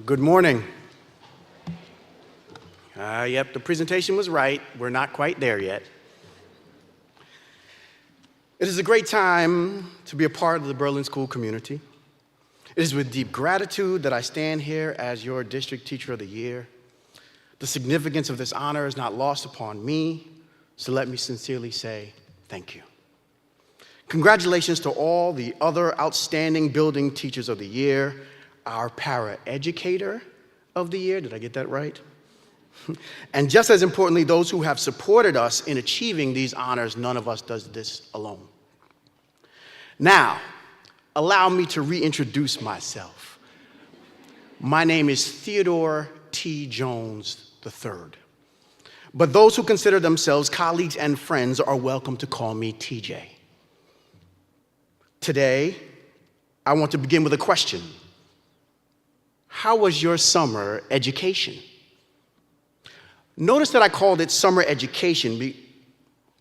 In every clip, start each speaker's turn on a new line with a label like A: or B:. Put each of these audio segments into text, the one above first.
A: Good morning. Yep, the presentation was right. We're not quite there yet. It is a great time to be a part of the Berlin School community. It is with deep gratitude that I stand here as your District Teacher of the Year. The significance of this honor is not lost upon me, so let me sincerely say thank you. Congratulations to all the other outstanding Building Teachers of the Year, our Para-Educator of the Year, did I get that right? And just as importantly, those who have supported us in achieving these honors. None of us does this alone. Now, allow me to reintroduce myself. My name is Theodore T. Jones III. But those who consider themselves colleagues and friends are welcome to call me TJ. Today, I want to begin with a question. How was your summer education? Notice that I called it summer education.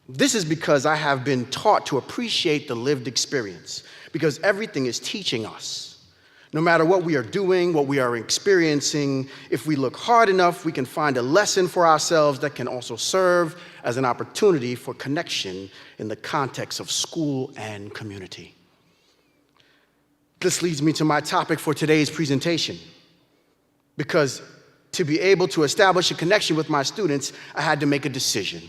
A: This is because I have been taught to appreciate the lived experience, because everything is teaching us. No matter what we are doing, what we are experiencing, if we look hard enough, we can find a lesson for ourselves that can also serve as an opportunity for connection in the context of school and community. This leads me to my topic for today's presentation, because to be able to establish a connection with my students, I had to make a decision.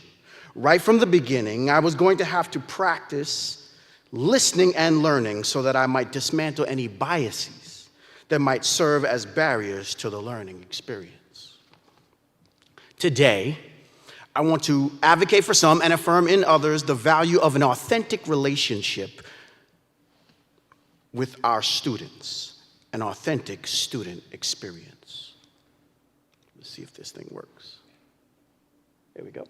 A: Right from the beginning, I was going to have to practice listening and learning so that I might dismantle any biases that might serve as barriers to the learning experience. Today, I want to advocate for some and affirm in others the value of an authentic relationship with our students, an authentic student experience. Let's see if this thing works. There we go.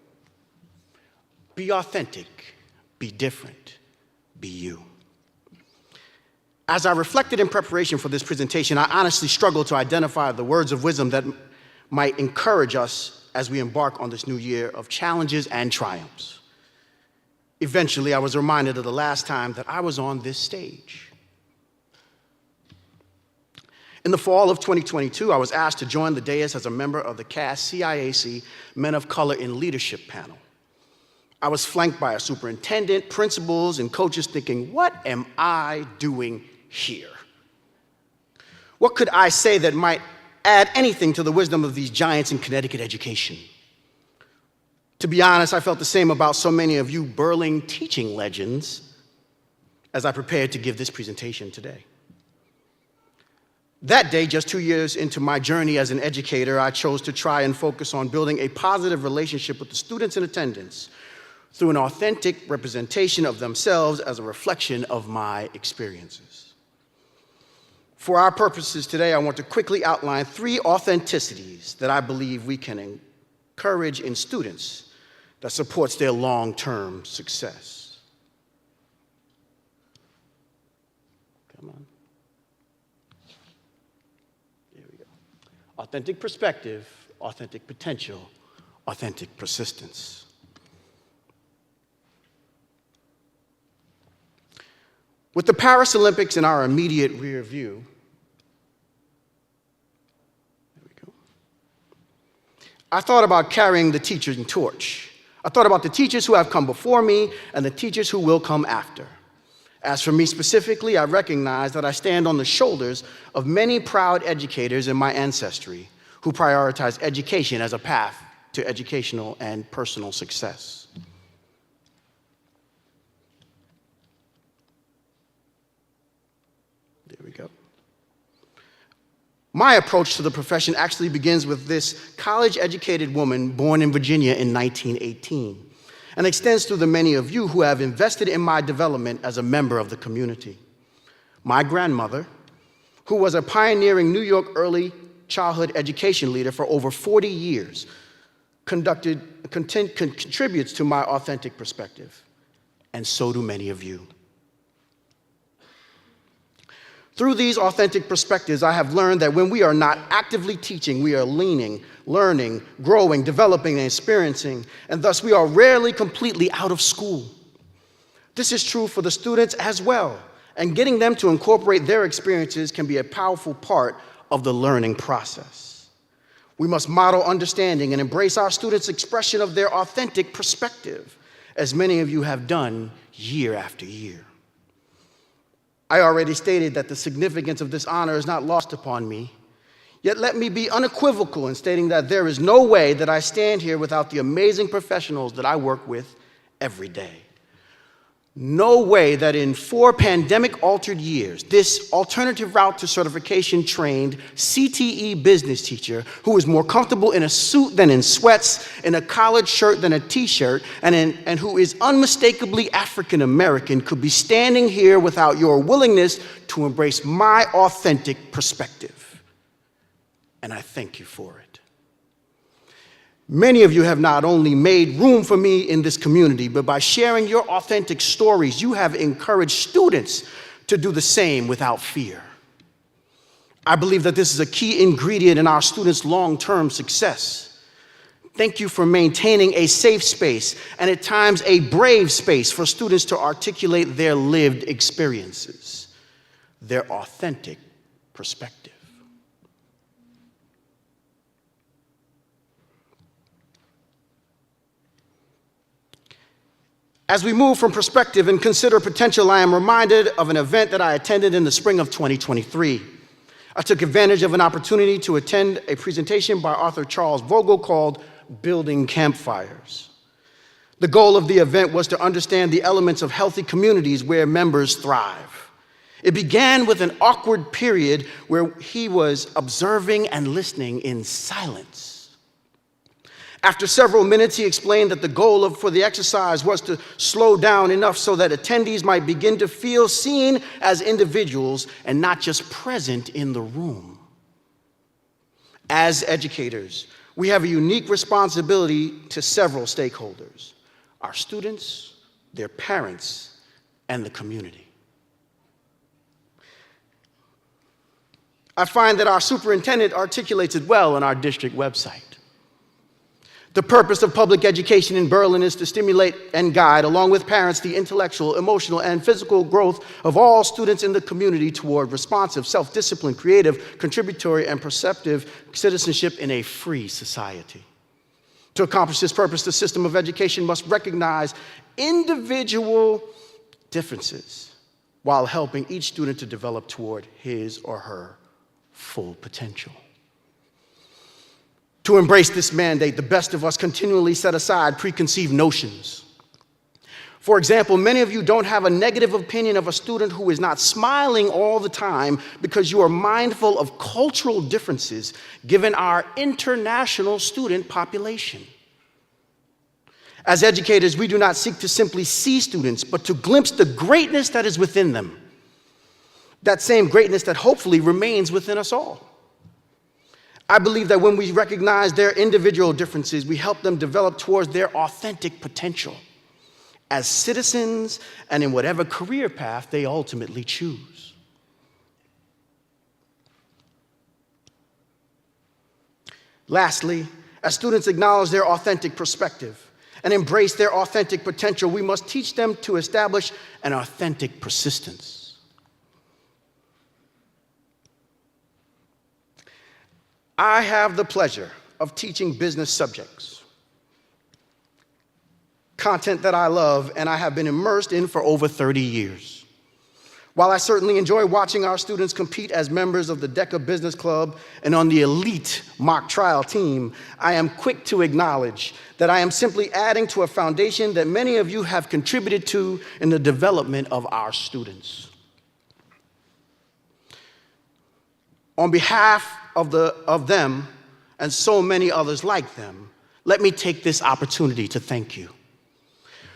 A: Be authentic, be different, be you. As I reflected in preparation for this presentation, I honestly struggled to identify the words of wisdom that might encourage us as we embark on this new year of challenges and triumphs. Eventually, I was reminded of the last time that I was on this stage. In the fall of 2022, I was asked to join the dais as a member of the CAS CIAC Men of Color in Leadership panel. I was flanked by a superintendent, principals, and coaches thinking, what am I doing here? What could I say that might add anything to the wisdom of these giants in Connecticut education? To be honest, I felt the same about so many of you Berlin teaching legends as I prepared to give this presentation today. That day, just 2 years into my journey as an educator, I chose to try and focus on building a positive relationship with the students in attendance through an authentic representation of themselves as a reflection of my experiences. For our purposes today, I want to quickly outline 3 authenticities that I believe we can encourage in students that supports their long-term success. Come on. Authentic perspective, authentic potential, authentic persistence. With the Paris Olympics in our immediate rear view, I thought about carrying the teaching torch. I thought about the teachers who have come before me and the teachers who will come after. As for me specifically, I recognize that I stand on the shoulders of many proud educators in my ancestry who prioritize education as a path to educational and personal success. There we go. My approach to the profession actually begins with this college-educated woman born in Virginia in 1918. And extends to the many of you who have invested in my development as a member of the community. My grandmother, who was a pioneering New York early childhood education leader for over 40 years, contributes to my authentic perspective, and so do many of you. Through these authentic perspectives, I have learned that when we are not actively teaching, we are leaning, learning, growing, developing, and experiencing, and thus we are rarely completely out of school. This is true for the students as well, and getting them to incorporate their experiences can be a powerful part of the learning process. We must model understanding and embrace our students' expression of their authentic perspective, as many of you have done year after year. I already stated that the significance of this honor is not lost upon me, yet let me be unequivocal in stating that there is no way that I stand here without the amazing professionals that I work with every day. No way that in 4 pandemic-altered years, this alternative route to certification trained CTE business teacher who is more comfortable in a suit than in sweats, in a collared shirt than a t-shirt, and who is unmistakably African-American could be standing here without your willingness to embrace my authentic perspective. And I thank you for it. Many of you have not only made room for me in this community, but by sharing your authentic stories, you have encouraged students to do the same without fear. I believe that this is a key ingredient in our students' long-term success. Thank you for maintaining a safe space and at times a brave space for students to articulate their lived experiences, their authentic perspective. As we move from perspective and consider potential, I am reminded of an event that I attended in the spring of 2023. I took advantage of an opportunity to attend a presentation by author Charles Vogel called Building Campfires. The goal of the event was to understand the elements of healthy communities where members thrive. It began with an awkward period where he was observing and listening in silence. After several minutes, he explained that the goal for the exercise was to slow down enough so that attendees might begin to feel seen as individuals and not just present in the room. As educators, we have a unique responsibility to several stakeholders: our students, their parents, and the community. I find that our superintendent articulates it well on our district website. The purpose of public education in Berlin is to stimulate and guide, along with parents, the intellectual, emotional, and physical growth of all students in the community toward responsive, self-disciplined, creative, contributory, and perceptive citizenship in a free society. To accomplish this purpose, the system of education must recognize individual differences while helping each student to develop toward his or her full potential. To embrace this mandate, the best of us continually set aside preconceived notions. For example, many of you don't have a negative opinion of a student who is not smiling all the time because you are mindful of cultural differences given our international student population. As educators, we do not seek to simply see students, but to glimpse the greatness that is within them. That same greatness that hopefully remains within us all. I believe that when we recognize their individual differences, we help them develop towards their authentic potential as citizens and in whatever career path they ultimately choose. Lastly, as students acknowledge their authentic perspective and embrace their authentic potential, we must teach them to establish an authentic persistence. I have the pleasure of teaching business subjects, content that I love and I have been immersed in for over 30 years. While I certainly enjoy watching our students compete as members of the DECA Business Club and on the elite mock trial team, I am quick to acknowledge that I am simply adding to a foundation that many of you have contributed to in the development of our students. On behalf of them and so many others like them, let me take this opportunity to thank you.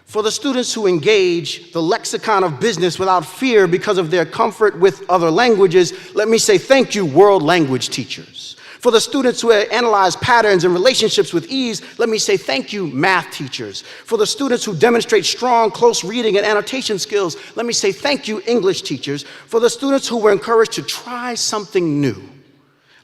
A: For the students who engage the lexicon of business without fear because of their comfort with other languages, let me say thank you, world language teachers. For the students who analyze patterns and relationships with ease, let me say thank you, math teachers. For the students who demonstrate strong, close reading and annotation skills, let me say thank you, English teachers. For the students who were encouraged to try something new,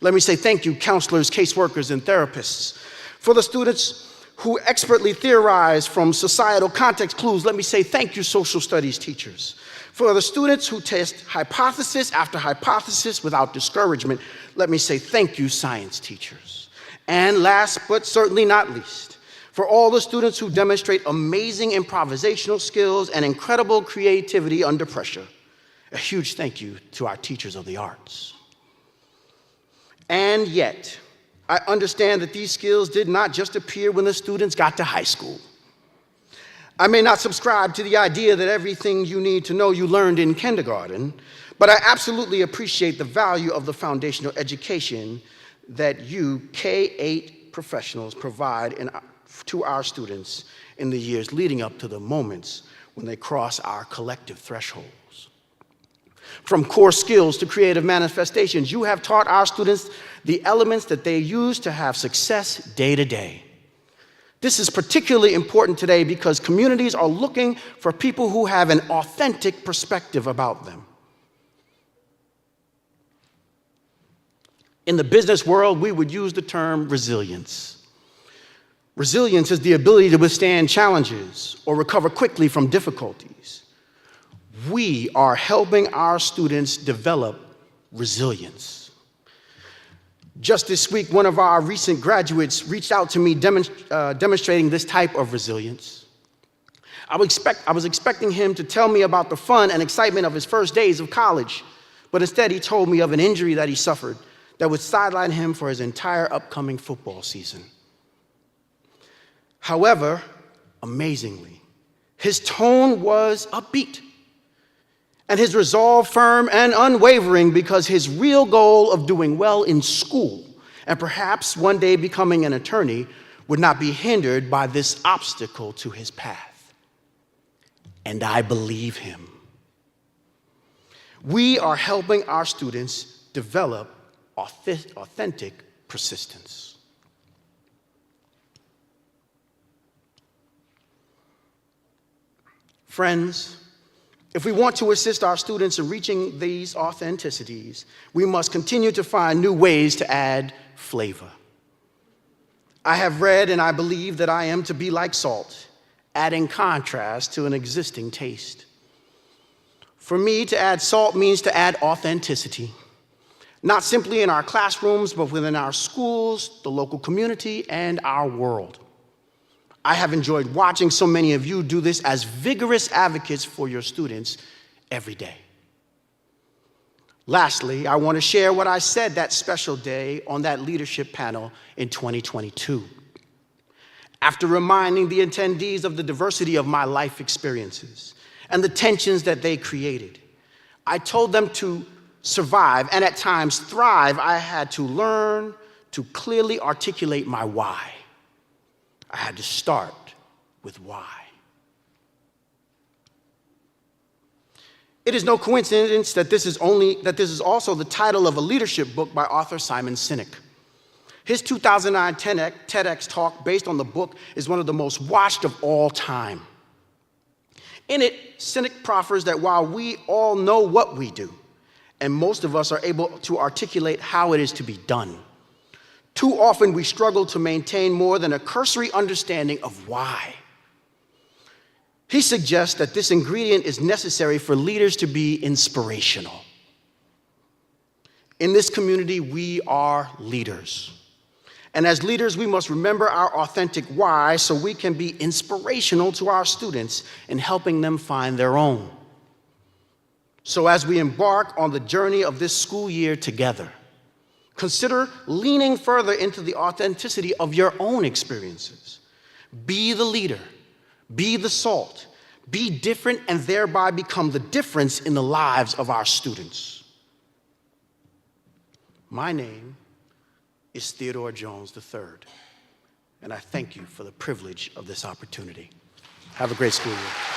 A: let me say thank you, counselors, caseworkers, and therapists. For the students who expertly theorize from societal context clues, let me say thank you, social studies teachers. For the students who test hypothesis after hypothesis without discouragement, let me say thank you, science teachers. And last but certainly not least, for all the students who demonstrate amazing improvisational skills and incredible creativity under pressure, a huge thank you to our teachers of the arts. And yet, I understand that these skills did not just appear when the students got to high school. I may not subscribe to the idea that everything you need to know you learned in kindergarten, but I absolutely appreciate the value of the foundational education that you K-8 professionals provide to our students in the years leading up to the moments when they cross our collective thresholds. From core skills to creative manifestations, you have taught our students the elements that they use to have success day to day. This is particularly important today because communities are looking for people who have an authentic perspective about them. In the business world, we would use the term resilience. Resilience is the ability to withstand challenges or recover quickly from difficulties. We are helping our students develop resilience. Just this week, one of our recent graduates reached out to me demonstrating this type of resilience. I was expecting him to tell me about the fun and excitement of his first days of college, but instead he told me of an injury that he suffered that would sideline him for his entire upcoming football season. However, amazingly, his tone was upbeat, and his resolve firm and unwavering because his real goal of doing well in school and perhaps one day becoming an attorney would not be hindered by this obstacle to his path. And I believe him. We are helping our students develop authentic persistence. Friends, if we want to assist our students in reaching these authenticities, we must continue to find new ways to add flavor. I have read and I believe that I am to be like salt, adding contrast to an existing taste. For me, to add salt means to add authenticity, not simply in our classrooms, but within our schools, the local community, and our world. I have enjoyed watching so many of you do this as vigorous advocates for your students every day. Lastly, I want to share what I said that special day on that leadership panel in 2022. After reminding the attendees of the diversity of my life experiences and the tensions that they created, I told them to survive and at times thrive, I had to learn to clearly articulate my why. I had to start with why. It is no coincidence that this is also the title of a leadership book by author Simon Sinek. His 2009 TEDx talk based on the book is one of the most watched of all time. In it, Sinek proffers that while we all know what we do, and most of us are able to articulate how it is to be done, too often we struggle to maintain more than a cursory understanding of why. He suggests that this ingredient is necessary for leaders to be inspirational. In this community, we are leaders. And as leaders, we must remember our authentic why so we can be inspirational to our students in helping them find their own. So as we embark on the journey of this school year together, consider leaning further into the authenticity of your own experiences. Be the leader, be the salt, be different, and thereby become the difference in the lives of our students. My name is Theodore Jones III, and I thank you for the privilege of this opportunity. Have a great school year.